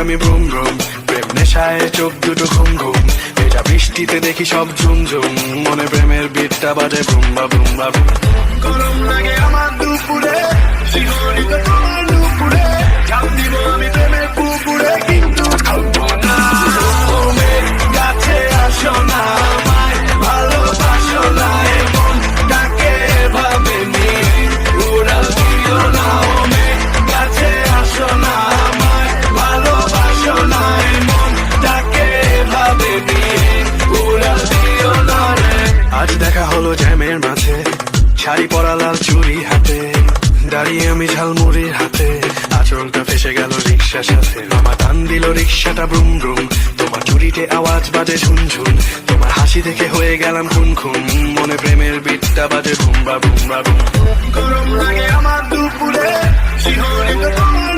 আমি ব্রুম ব্রুম, প্রেম নেশায় চোখ দুটো ঘুম ঘুম, এটা বৃষ্টিতে দেখি সব ঝুমঝুম, মনে প্রেমের বিটটা বাজে ব্রুম্বা ব্রুম্বা ব্রুম। গরম লাগে আমার দুপুরে, শিহরিত তোমার দুপুরে, ঝাঁপ দিব আমি প্রেমের পুকুরে, কিন্তু থাকবো না। ও মেঘ কাছে আসো না, আমায় ভালোবাসো না, এমন ডাকে ভাবে নি উড়াল দিও না। ও মেঘ কাছে আসো না, আমায় ভালোবাসো না, এমন ডাকে ভাবে নি উড়াল দিও না রে। আজ দেখা হলো জ্যামের মাঝে, শাড়ি পরা লাল চুড়ি হাতে, দাঁড়িয়ে আমি ঝালমুড়ির হাতে, আঁচলটা ফেসে গেল রিক্সার সাথে, আমার টান দিল রিক্সাটা ব্রুম ব্রুম, তোমার চুরিতে আওয়াজ বাজে ঝুনঝুন, তোমার হাসি দেখে হয়ে গেলাম খুন খুন, মনে প্রেমের বিটটা বাজে বুম্বা বুম্বা বুম। গরম লাগে আমার দুপুরে, শিহরিত তোমার